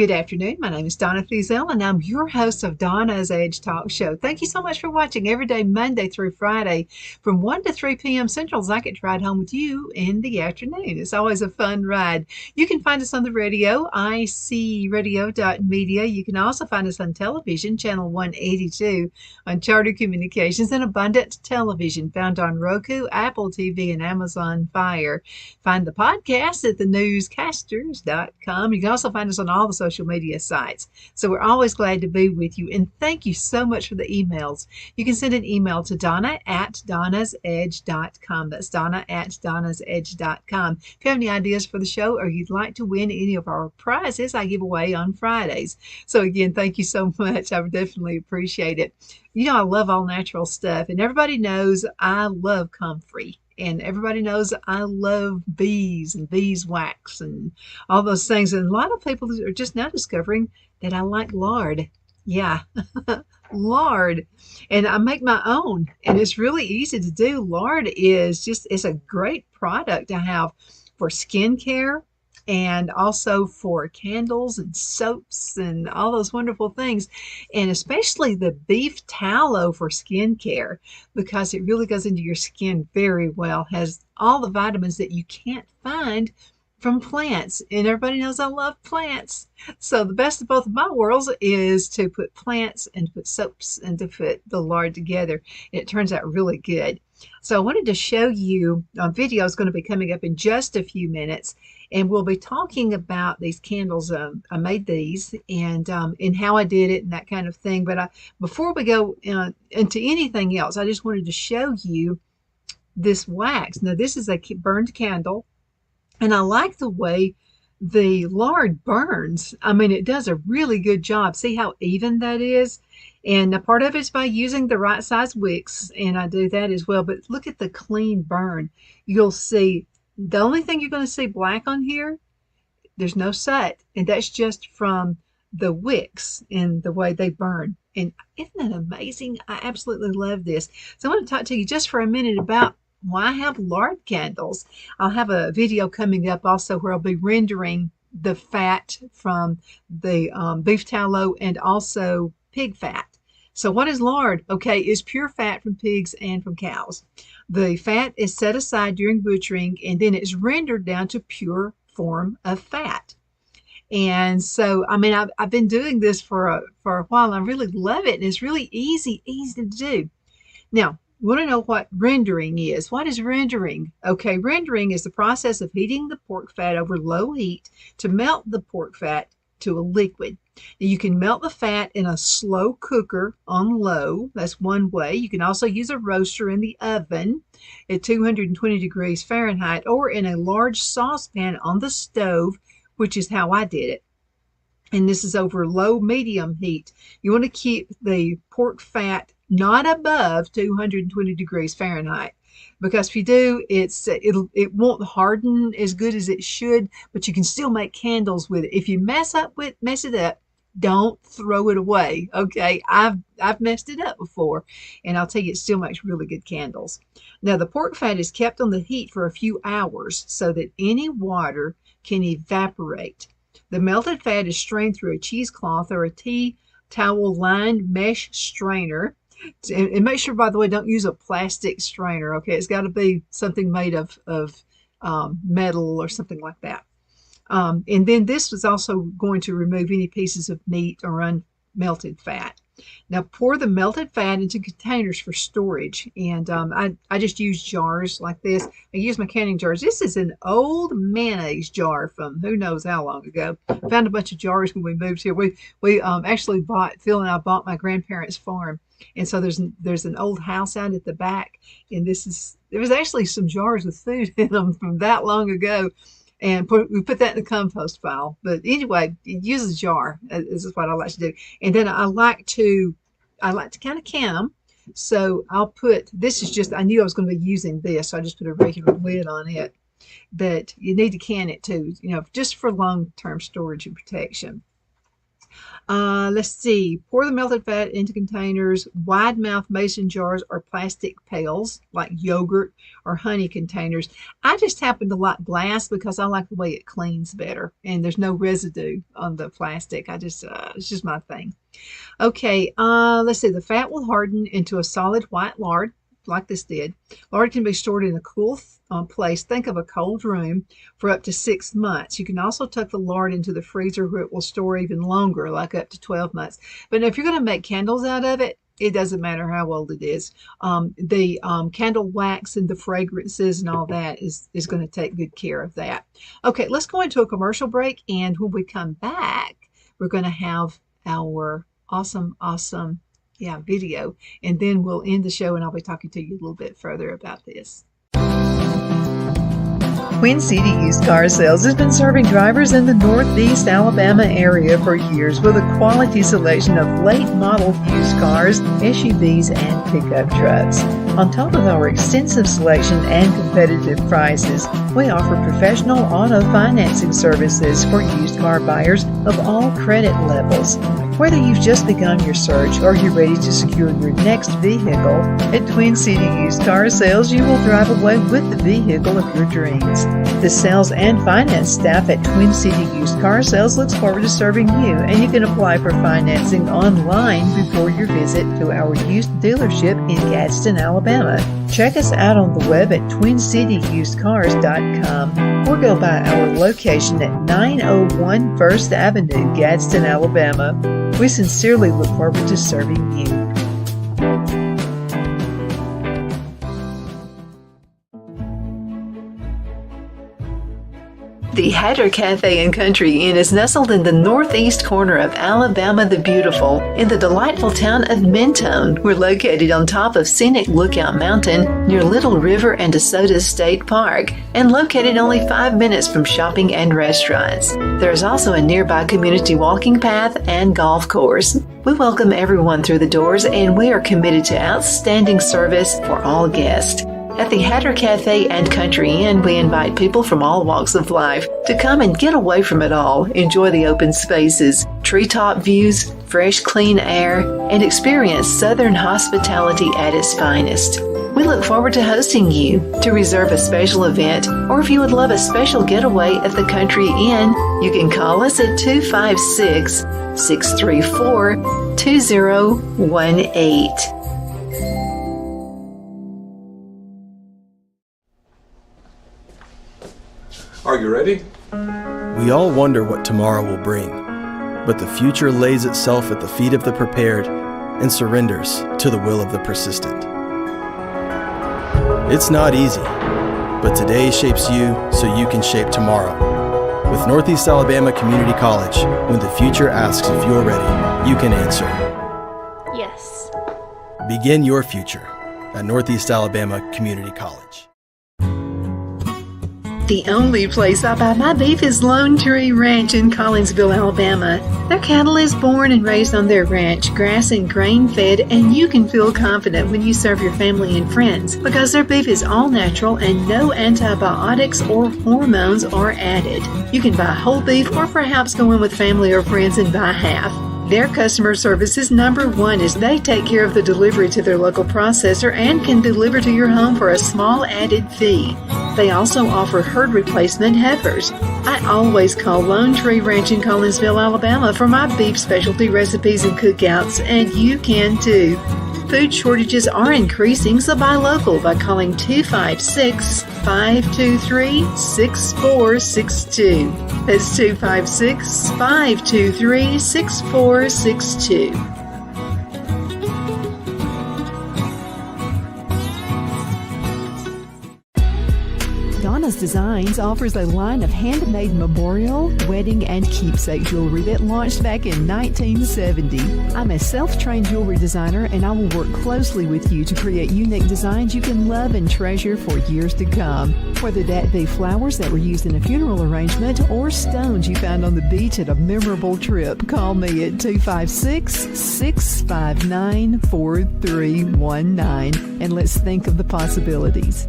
Good afternoon. My name is Donna Thiesel, and I'm your host of Donna's Edge Talk Show. Thank you so much for watching every day, Monday through Friday, from 1 to 3 p.m. Central, as I get to ride home with you in the afternoon. It's always a fun ride. You can find us on the radio, icradio.media. You can also find us on television, channel 182, on Charter Communications, and Abundant Television, found on Roku, Apple TV, and Amazon Fire. Find the podcast at thenewscasters.com. You can also find us on all the social media sites. So we're always glad to be with you. And thank you so much for the emails. You can send an email to donna@donnasedge.com. That's donna@donnasedge.com. If you have any ideas for the show or you'd like to win any of our prizes, I give away on Fridays. So again, thank you so much. I would definitely appreciate it. You know, I love all natural stuff, and everybody knows I love comfrey. And everybody knows I love bees and beeswax and all those things. And a lot of people are just now discovering that I like lard. Yeah, lard. And I make my own, and it's really easy to do. Lard is just, it's a great product to have for skincare and also for candles and soaps and all those wonderful things. And especially the beef tallow for skincare, because it really goes into your skin very well, has all the vitamins that you can't find from plants. And everybody knows I love plants. So the best of both of my worlds is to put plants and to put soaps and to put the lard together. And it turns out really good. So I wanted to show you a video is going to be coming up in just a few minutes. And we'll be talking about these candles. I made these and how I did it and that kind of thing. But before we go into anything else, I just wanted to show you this wax. Now, this is a burned candle. And I like the way the lard burns. I mean, it does a really good job. See how even that is? And a part of it's by using the right size wicks, and I do that as well. But look at the clean burn. You'll see the only thing you're going to see black on here, there's no soot, and that's just from the wicks and the way they burn. And isn't that amazing? I absolutely love this. So I want to talk to you just for a minute about why I have lard candles. I'll have a video coming up also where I'll be rendering the fat from the beef tallow and also pig fat. So what is lard? Okay, it's pure fat from pigs and from cows. The fat is set aside during butchering, and then it's rendered down to pure form of fat. And so, I mean, I've been doing this for a while, and I really love it, and it's really easy to do. Now, you want to know what rendering is. What is rendering? Okay, rendering is the process of heating the pork fat over low heat to melt the pork fat to a liquid. Now, you can melt the fat in a slow cooker on low. That's one way. You can also use a roaster in the oven at 220 degrees Fahrenheit or in a large saucepan on the stove, which is how I did it. And this is over low medium heat. You want to keep the pork fat not above 220 degrees Fahrenheit. Because if you do, it won't harden as good as it should, but you can still make candles with it. If you mess it up, don't throw it away. Okay, I've messed it up before, and I'll tell you, it still makes really good candles. Now, the pork fat is kept on the heat for a few hours so that any water can evaporate. The melted fat is strained through a cheesecloth or a tea towel lined mesh strainer. And make sure, by the way, don't use a plastic strainer. Okay, it's got to be something made of metal or something like that. And then this was also going to remove any pieces of meat or unmelted fat. Now pour the melted fat into containers for storage. And I just use jars like this. I use my canning jars. This is an old mayonnaise jar from who knows how long ago. I found a bunch of jars when we moved here. We actually Phil and I bought my grandparents' farm. And so there's an old house out at the back. And there was actually some jars with food in them from that long ago. And we put that in the compost pile. But anyway, use a jar. This is what I like to do. And then I like to kind of can them. So I'll put, this is just, I knew I was going to be using this, so I just put a regular lid on it. But you need to can it too, just for long-term storage and protection. Let's see. Pour the melted fat into containers, wide mouth mason jars, or plastic pails like yogurt or honey containers. I just happen to like glass because I like the way it cleans better and there's no residue on the plastic. It's just my thing. Okay, let's see. The fat will harden into a solid white lard, like this did. Lard can be stored in a cool place. Think of a cold room for up to 6 months. You can also tuck the lard into the freezer where it will store even longer, like up to 12 months. But if you're going to make candles out of it, it doesn't matter how old it is. The candle wax and the fragrances and all that is going to take good care of that. Okay, let's go into a commercial break. And when we come back, we're going to have our awesome video, and then we'll end the show and I'll be talking to you a little bit further about this. Twin City Used Car Sales has been serving drivers in the Northeast Alabama area for years with a quality selection of late model used cars, SUVs, and pickup trucks. On top of our extensive selection and competitive prices, we offer professional auto financing services for used car buyers of all credit levels. Whether you've just begun your search or you're ready to secure your next vehicle, at Twin City Used Car Sales, you will drive away with the vehicle of your dreams. The sales and finance staff at Twin City Used Car Sales looks forward to serving you, and you can apply for financing online before your visit to our used dealership in Gadsden, Alabama. Check us out on the web at twincityusedcars.com or go by our location at 901 First Avenue, Gadsden, Alabama. We sincerely look forward to serving you. The Hatter Cafe and Country Inn is nestled in the northeast corner of Alabama the Beautiful in the delightful town of Mentone. We're located on top of scenic Lookout Mountain near Little River and DeSoto State Park and located only 5 minutes from shopping and restaurants. There is also a nearby community walking path and golf course. We welcome everyone through the doors and we are committed to outstanding service for all guests. At the Hatter Cafe and Country Inn, we invite people from all walks of life to come and get away from it all, enjoy the open spaces, treetop views, fresh, clean air, and experience Southern hospitality at its finest. We look forward to hosting you. To reserve a special event, or if you would love a special getaway at the Country Inn, you can call us at 256-634-2018. Are you ready? We all wonder what tomorrow will bring, but the future lays itself at the feet of the prepared and surrenders to the will of the persistent. It's not easy, but today shapes you so you can shape tomorrow. With Northeast Alabama Community College, when the future asks if you're ready, you can answer yes. Begin your future at Northeast Alabama Community College. The only place I buy my beef is Lone Tree Ranch in Collinsville, Alabama. Their cattle is born and raised on their ranch, grass and grain fed, and you can feel confident when you serve your family and friends because their beef is all natural and no antibiotics or hormones are added. You can buy whole beef or perhaps go in with family or friends and buy half. Their customer service is number one as they take care of the delivery to their local processor and can deliver to your home for a small added fee. They also offer herd replacement heifers. I always call Lone Tree Ranch in Collinsville, Alabama for my beef specialty recipes and cookouts, and you can too. Food shortages are increasing, so buy local by calling 256-523-6462. That's 256-523-6462. Donna's Designs offers a line of handmade memorial, wedding, and keepsake jewelry that launched back in 1970. I'm a self-trained jewelry designer, and I will work closely with you to create unique designs you can love and treasure for years to come. Whether that be flowers that were used in a funeral arrangement or stones you found on the beach at a memorable trip, call me at 256-659-4319, and let's think of the possibilities.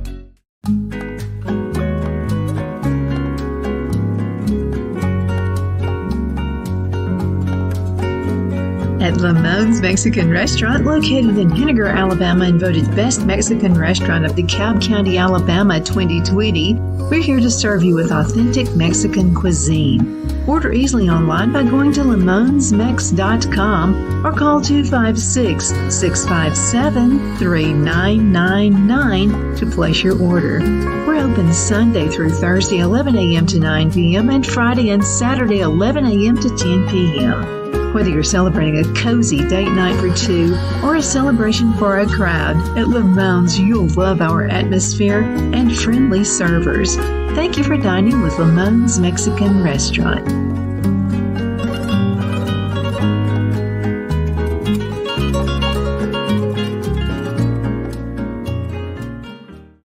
At Lamone's Mexican Restaurant, located in Henniger, Alabama, and voted Best Mexican Restaurant of DeKalb County, Alabama 2020, we're here to serve you with authentic Mexican cuisine. Order easily online by going to lamonsmex.com or call 256-657-3999 to place your order. We're open Sunday through Thursday, 11 a.m. to 9 p.m. and Friday and Saturday, 11 a.m. to 10 p.m. Whether you're celebrating a cozy date night for two or a celebration for a crowd, at Lamone's you'll love our atmosphere and friendly servers. Thank you for dining with Lamone's Mexican Restaurant.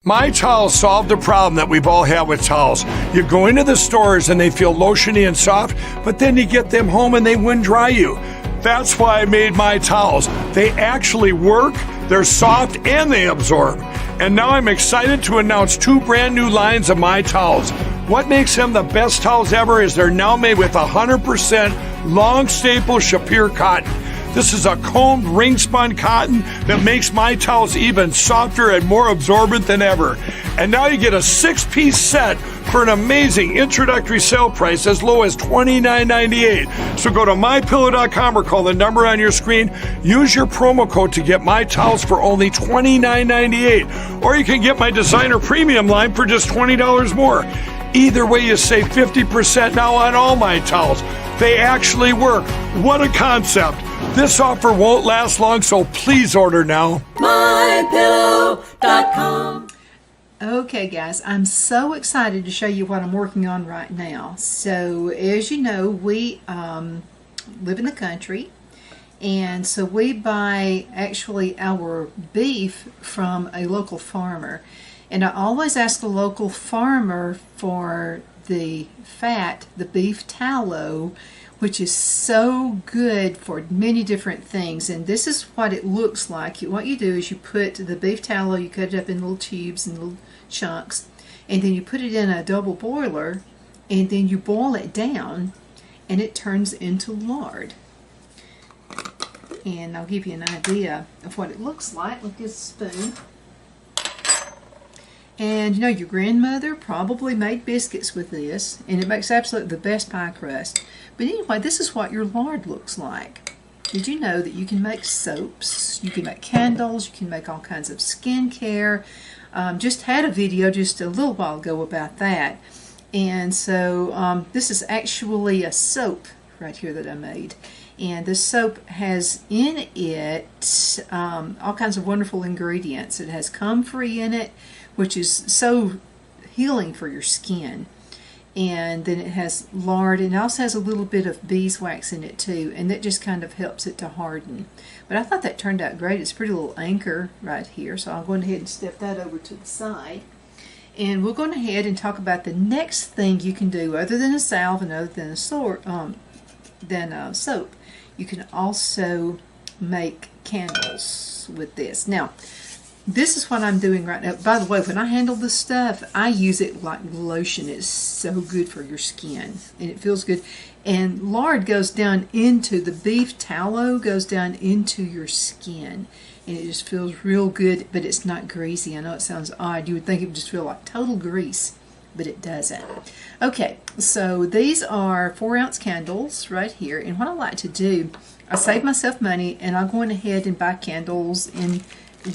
My Towels solved the problem that we've all had with towels. You go into the stores and they feel lotiony and soft, but then you get them home and they wind dry you. That's why I made My Towels. They actually work, they're soft, and they absorb. And now I'm excited to announce 2 brand new lines of My Towels. What makes them the best towels ever is they're now made with 100% long staple Shapir cotton. This is a combed ring-spun cotton that makes My Towels even softer and more absorbent than ever. And now you get a 6-piece set for an amazing introductory sale price as low as $29.98. So go to MyPillow.com or call the number on your screen. Use your promo code to get My Towels for only $29.98. Or you can get my designer premium line for just $20 more. Either way, you save 50% now on all My Towels. They actually work. What a concept. This offer won't last long, so please order now. MyPillow.com. Okay, guys, I'm so excited to show you what I'm working on right now. So, as you know, we live in the country, and so we buy actually our beef from a local farmer. And I always ask the local farmer for the fat, the beef tallow, which is so good for many different things. And this is what it looks like. What you do is you put the beef tallow, you cut it up in little tubes and little chunks, and then you put it in a double boiler, and then you boil it down, and it turns into lard. And I'll give you an idea of what it looks like with this spoon. And you know, your grandmother probably made biscuits with this, and it makes absolutely the best pie crust. But anyway, this is what your lard looks like. Did you know that you can make soaps, you can make candles, you can make all kinds of skincare? Just had a video just a little while ago about that. And so this is actually a soap right here that I made. And this soap has in it all kinds of wonderful ingredients. It has comfrey in it, which is so healing for your skin. And then it has lard, and it also has a little bit of beeswax in it too, and that just kind of helps it to harden. But I thought that turned out great. It's a pretty little anchor right here, so I'll go ahead and step that over to the side. And we'll go ahead and talk about the next thing you can do other than a salve and other than a soap. You can also make candles with this. Now, this is what I'm doing right now. By the way, when I handle this stuff, I use it like lotion. It's so good for your skin, and it feels good. And lard goes down into the beef tallow, goes down into your skin, and it just feels real good, but it's not greasy. I know it sounds odd. You would think it would just feel like total grease, but it doesn't. Okay, so these are 4-ounce candles right here, and what I like to do, I save myself money, and I'll go ahead and buy candles in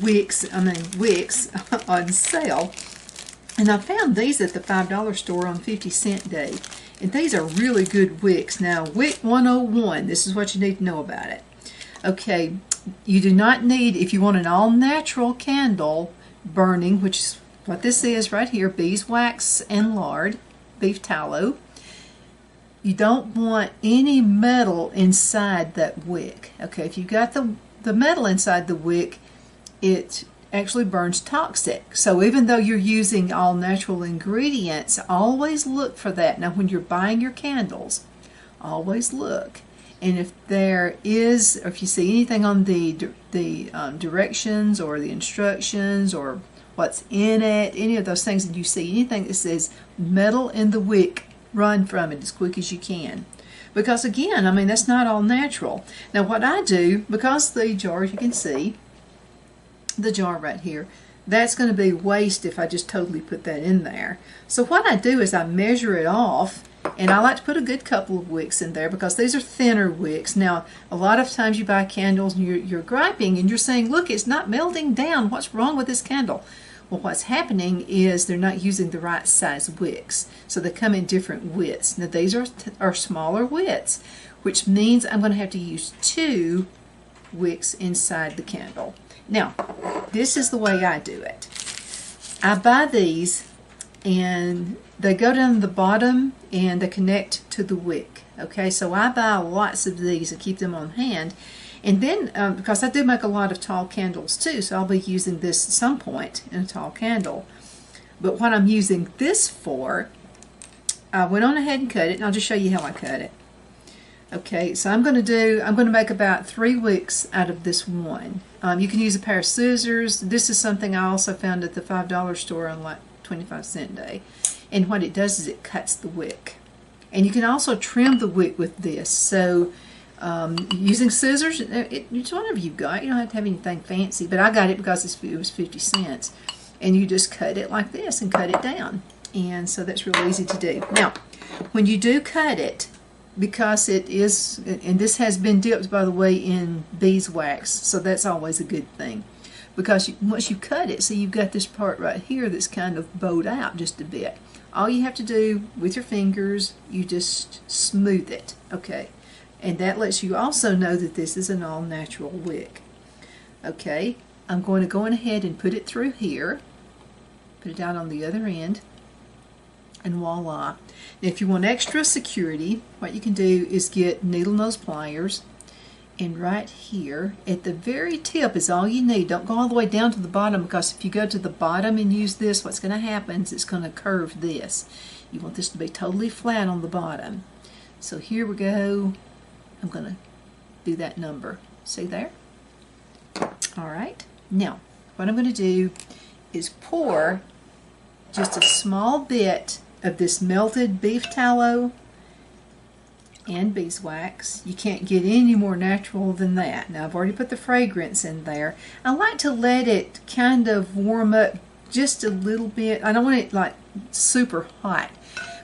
wicks on sale. And I found these at the $5 store on 50-cent day. And these are really good wicks. Now, wick 101, this is what you need to know about it. Okay, you do not need, if you want an all-natural candle burning, which is what this is right here, beeswax and lard, beef tallow, you don't want any metal inside that wick. Okay, if you've got the metal inside the wick, it actually burns toxic. So even though you're using all natural ingredients, always look for that. Now when you're buying your candles, always look. And if there is, or if you see anything on the directions or the instructions or what's in it, any of those things that you see, anything that says metal in the wick, run from it as quick as you can. because again, I mean, that's not all natural. Now what I do, because the jar, you can see the jar right here, that's going to be waste if I just totally put that in there. So what I do is I measure it off, and I like to put a good couple of wicks in there because these are thinner wicks. Now, a lot of times you buy candles and you're griping and you're saying, look, it's not melting down. What's wrong with this candle? Well, what's happening is they're not using the right size wicks. So they come in different widths. Now, these are smaller widths, which means I'm going to have to use 2 wicks inside the candle. Now, this is the way I do it. I buy these, and they go down the bottom, and they connect to the wick. Okay, so I buy lots of these and keep them on hand. And then, because I do make a lot of tall candles too, so I'll be using this at some point in a tall candle. But what I'm using this for, I went on ahead and cut it, and I'll just show you how I cut it. Okay, so I'm going to make about 3 wicks out of this one. You can use a pair of scissors. This is something I also found at the $5 store on like 25-cent day. And what it does is it cuts the wick. And you can also trim the wick with this. So using scissors, it's whatever you've got. You don't have to have anything fancy. But I got it because it was 50 cents. And you just cut it like this and cut it down. And so that's real easy to do. Now, when you do cut it, because it is, and this has been dipped, by the way, in beeswax, so that's always a good thing. Because once you cut it, see, you've got this part right here that's kind of bowed out just a bit. All you have to do with your fingers, you just smooth it, okay? And that lets you also know that this is an all-natural wick. Okay, I'm going to go ahead and put it through here, put it out on the other end, and voila. Now, if you want extra security, what you can do is get needle nose pliers, and right here at the very tip is all you need. Don't go all the way down to the bottom, because if you go to the bottom and use this, what's going to happen is it's going to curve this. You want this to be totally flat on the bottom. So here we go. I'm going to do that number. See there? Alright. Now, what I'm going to do is pour just a small bit of this melted beef tallow and beeswax. You can't get any more natural than that. Now, I've already put the fragrance in there. I like to let it kind of warm up just a little bit. I don't want it like super hot,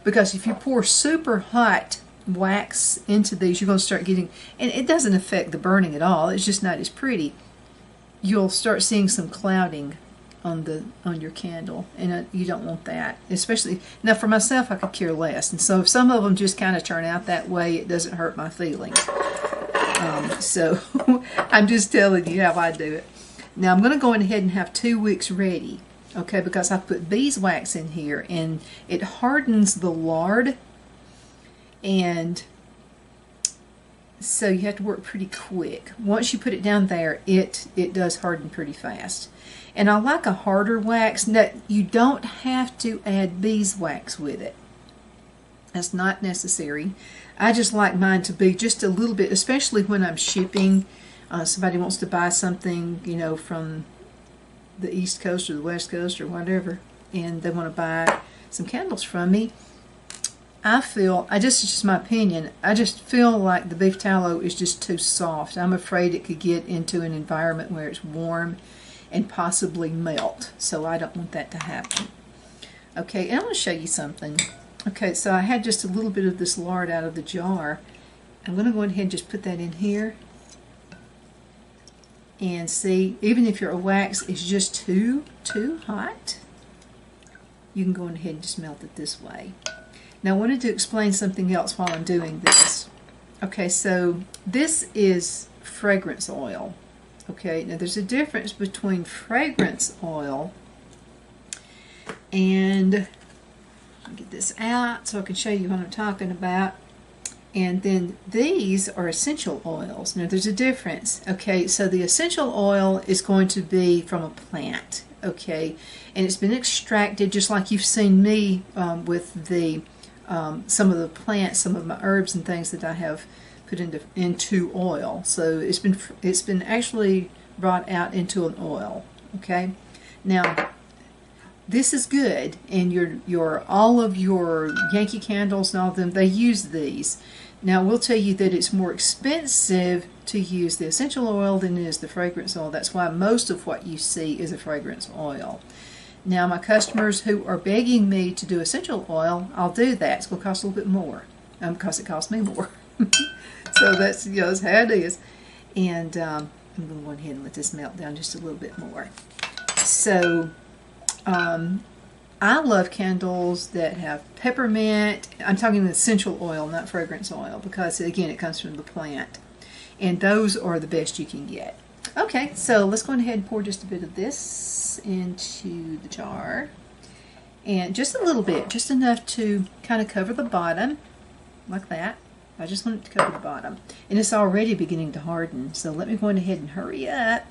because if you pour super hot wax into these, you're going to start getting, and it doesn't affect the burning at all, it's just not as pretty. You'll start seeing some clouding on your candle, and you don't want that. Especially now, for myself, I could care less, and so if some of them just kind of turn out that way, it doesn't hurt my feelings. So I'm just telling you how I do it. Now I'm going to go ahead and have 2 wicks ready, okay, because I put beeswax in here, and it hardens the lard, and so you have to work pretty quick. Once you put it down there, it does harden pretty fast. And I like a harder wax. Now, you don't have to add beeswax with it. That's not necessary. I just like mine to be just a little bit, especially when I'm shipping. Somebody wants to buy something, you know, from the East Coast or the West Coast or whatever, and they want to buy some candles from me. It's just my opinion, I just feel like the beef tallow is just too soft. I'm afraid it could get into an environment where it's warm and possibly melt. So I don't want that to happen. Okay, and I want to show you something. Okay, so I had just a little bit of this lard out of the jar. I'm going to go ahead and just put that in here. And see, even if your wax is just too hot, you can go ahead and just melt it this way. Now I wanted to explain something else while I'm doing this. Okay, so this is fragrance oil. Okay, now there's a difference between fragrance oil and, let me get this out so I can show you what I'm talking about. And then these are essential oils. Now there's a difference. Okay, so the essential oil is going to be from a plant. Okay, and it's been extracted just like you've seen me with the some of the plants, some of my herbs and things that I have put into oil. So it's been actually brought out into an oil. Okay, now this is good, and all of your Yankee candles and all of them, they use these. Now, I will tell you that it's more expensive to use the essential oil than it is the fragrance oil. That's why most of what you see is a fragrance oil. Now, my customers who are begging me to do essential oil, I'll do that. It's going to cost a little bit more because it costs me more. So that's, that's how it is. And I'm going to go ahead and let this melt down just a little bit more. So I love candles that have peppermint. I'm talking essential oil, not fragrance oil, because again, it comes from the plant. And those are the best you can get. Okay, so let's go ahead and pour just a bit of this into the jar. And just a little bit, just enough to kind of cover the bottom, like that. I just want it to cover the bottom. And it's already beginning to harden, so let me go ahead and hurry up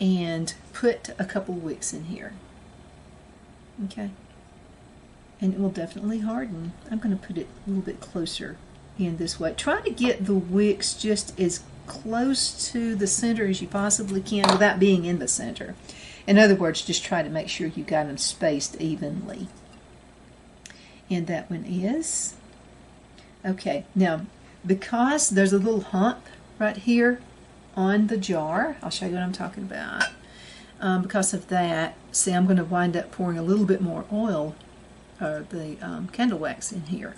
and put a couple wicks in here. Okay. And it will definitely harden. I'm going to put it a little bit closer in this way. Try to get the wicks just as close to the center as you possibly can without being in the center. In other words, just try to make sure you got them spaced evenly. And that one is. Okay, now because there's a little hump right here on the jar, I'll show you what I'm talking about. Because of that, see, I'm going to wind up pouring a little bit more oil, or the candle wax in here.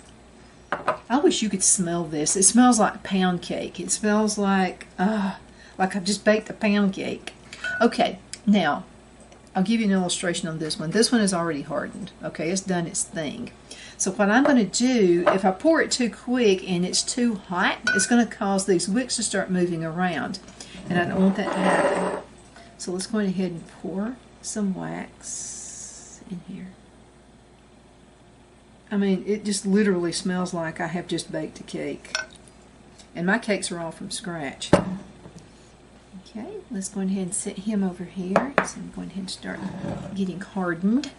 I wish you could smell this. It smells like pound cake. It smells like I've just baked a pound cake. Okay, now I'll give you an illustration on this one. This one is already hardened. Okay, it's done its thing. So what I'm going to do, if I pour it too quick and it's too hot, it's going to cause these wicks to start moving around. And I don't want that to happen. So let's go ahead and pour some wax in here. I mean, it just literally smells like I have just baked a cake. And my cakes are all from scratch. Okay, let's go ahead and set him over here. So I'm going ahead and start getting hardened.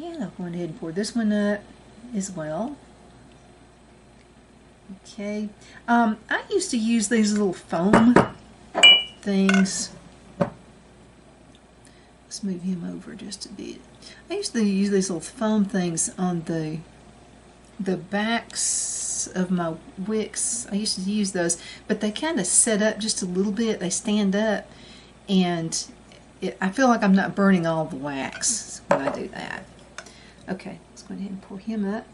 And I'll go ahead and pour this one up as well. Okay. I used to use these little foam things. Let's move him over just a bit. I used to use these little foam things on the backs of my wicks. I used to use those, but they kind of set up just a little bit. They stand up, and I feel like I'm not burning all the wax when I do that. Okay, let's go ahead and pour him up.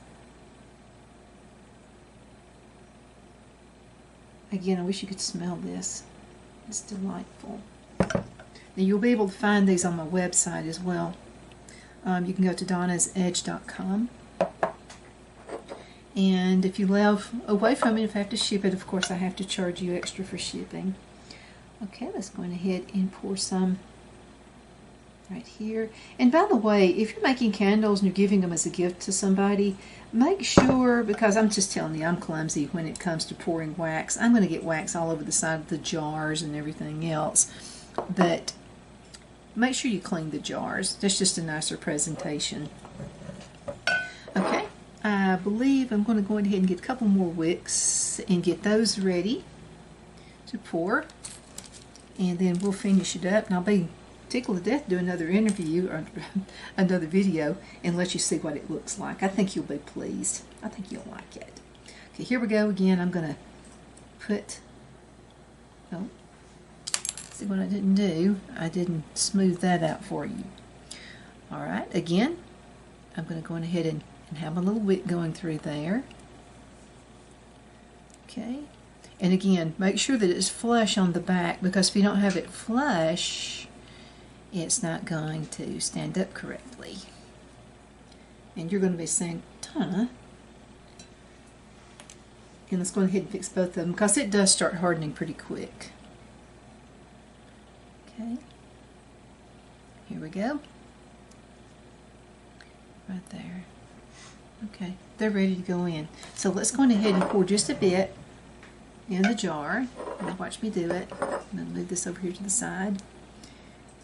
Again, I wish you could smell this. It's delightful. Now, you'll be able to find these on my website as well. You can go to donnasedge.com. And if you live away from it, if I have to ship it, of course I have to charge you extra for shipping. Okay, let's go ahead and pour some right here. And by the way, if you're making candles and you're giving them as a gift to somebody, make sure, because I'm just telling you, I'm clumsy when it comes to pouring wax. I'm going to get wax all over the side of the jars and everything else. But make sure you clean the jars. That's just a nicer presentation. Okay, I believe I'm going to go ahead and get a couple more wicks and get those ready to pour. And then we'll finish it up. And I'll be tickled to death to do another interview or another video and let you see what it looks like. I think you'll be pleased. I think you'll like it. Okay, here we go again. I'm going to put, oh, see what I didn't do? I didn't smooth that out for you. Alright, again, I'm going to go ahead and have a little wick going through there. Okay, and again, make sure that it's flush on the back, because if you don't have it flush, it's not going to stand up correctly. And you're going to be saying, Donna. And let's go ahead and fix both of them, because it does start hardening pretty quick. Okay. Here we go. Right there. Okay, they're ready to go in. So let's go ahead and pour just a bit in the jar. Now watch me do it. I'm going to move this over here to the side.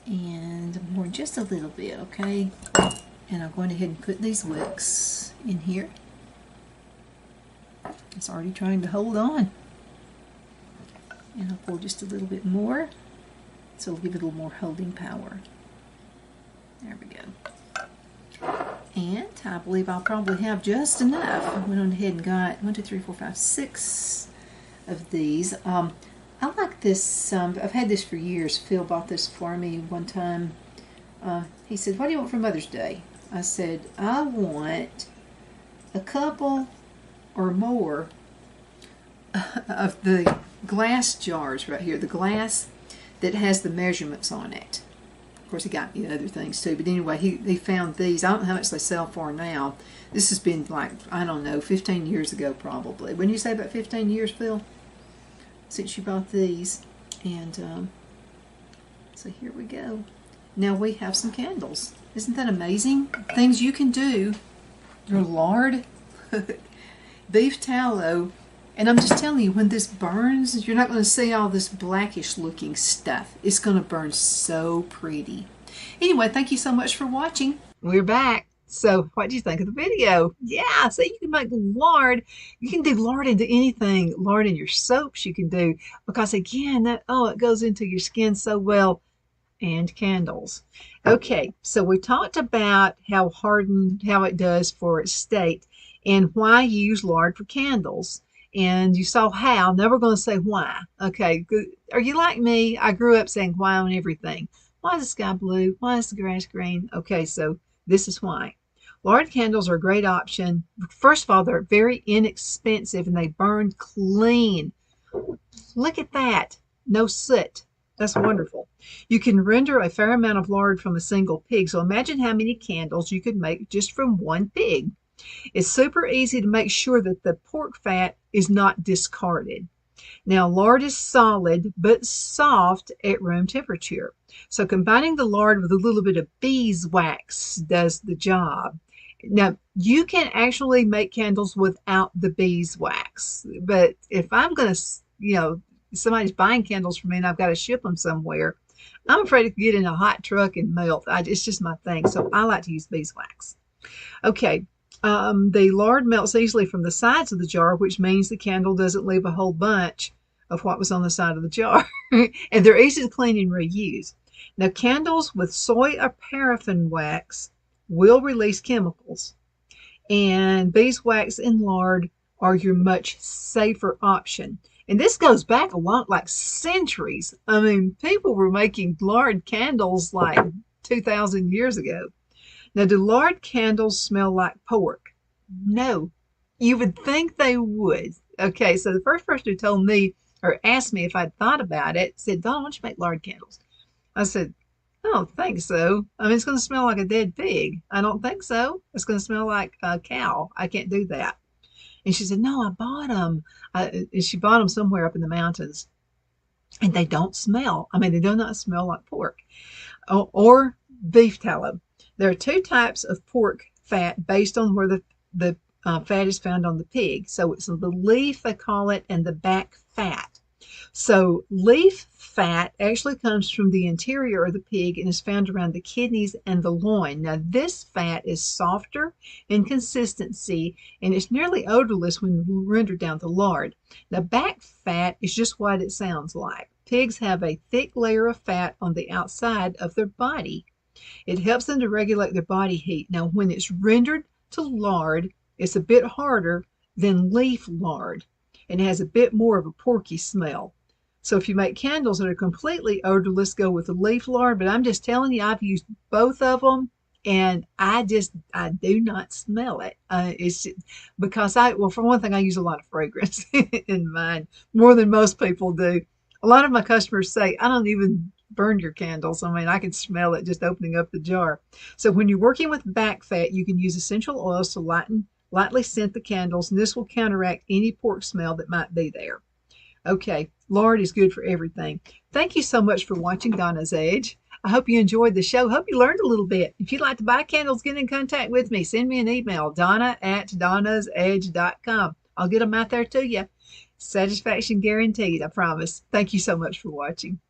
And more just a little bit, okay? And I'm going ahead and put these wicks in here. It's already trying to hold on. And I'll pour just a little bit more, so it'll give it a little more holding power. There we go. And I believe I'll probably have just enough. I went on ahead and got 1, 2, 3, 4, 5, 6 of these. I like this. I've had this for years. Phil bought this for me one time. He said, "What do you want for Mother's Day?" I said, "I want a couple or more of the glass jars right here. The glass that has the measurements on it." Of course, he got me other things too. But anyway, he found these. I don't know how much they sell for now. This has been like, I don't know, 15 years ago probably. Wouldn't you say about 15 years, Phil? Since you bought these. And so here we go. Now we have some candles. Isn't that amazing? Things you can do. Your lard, beef tallow, and I'm just telling you, when this burns, you're not going to see all this blackish looking stuff. It's going to burn so pretty. Anyway, thank you so much for watching. We're back. So what do you think of the video? Yeah, so you can make lard. You can do lard into anything. Lard in your soaps you can do, because again, it goes into your skin so well. And candles. Okay, so we talked about how it does for its state and why you use lard for candles. And you saw how. Now we're going to say why. Okay, good. Are you like me? I grew up saying why on everything. Why is the sky blue? Why is the grass green? Okay, so this is why. Lard candles are a great option. First of all, they're very inexpensive and they burn clean. Look at that. No soot. That's wonderful. You can render a fair amount of lard from a single pig. So imagine how many candles you could make just from one pig. It's super easy to make sure that the pork fat is not discarded. Now, lard is solid but soft at room temperature. So combining the lard with a little bit of beeswax does the job. Now, you can actually make candles without the beeswax. But if I'm going to, somebody's buying candles from me and I've got to ship them somewhere, I'm afraid to get in a hot truck and melt. It's just my thing. So I like to use beeswax. Okay. The lard melts easily from the sides of the jar, which means the candle doesn't leave a whole bunch of what was on the side of the jar. And they're easy to clean and reuse. Now, candles with soy or paraffin wax will release chemicals. And beeswax and lard are your much safer option. And this goes back a lot, like centuries. I mean, people were making lard candles like 2,000 years ago. Now, do lard candles smell like pork? No. You would think they would. Okay, so the first person who told me or asked me if I'd thought about it said, "Dawn, why don't you make lard candles?" I said, "I don't think so. I mean, it's going to smell like a dead pig." "I don't think so. It's going to smell like a cow. I can't do that." And she said, "No, I bought them." And she bought them somewhere up in the mountains. And they don't smell. I mean, they do not smell like pork or beef tallow. There are two types of pork fat based on where the fat is found on the pig. So it's the leaf, they call it, and the back fat. So leaf fat actually comes from the interior of the pig and is found around the kidneys and the loin. Now, this fat is softer in consistency and it's nearly odorless when rendered down to lard. Now, back fat is just what it sounds like. Pigs have a thick layer of fat on the outside of their body. It helps them to regulate their body heat. Now, when it's rendered to lard, it's a bit harder than leaf lard and it has a bit more of a porky smell. So if you make candles that are completely odorless, go with the leaf lard. But I'm just telling you, I've used both of them and I do not smell it. It's because for one thing, I use a lot of fragrance in mine, more than most people do. A lot of my customers say, "I don't even burn your candles. I mean, I can smell it just opening up the jar." So when you're working with back fat, you can use essential oils to lightly scent the candles, and this will counteract any pork smell that might be there. Okay, lard is good for everything. Thank you so much for watching Donna's Edge. I hope you enjoyed the show. Hope you learned a little bit. If you'd like to buy candles, get in contact with me. Send me an email, donna@donnasedge.com. I'll get them out there to you. Satisfaction guaranteed, I promise. Thank you so much for watching.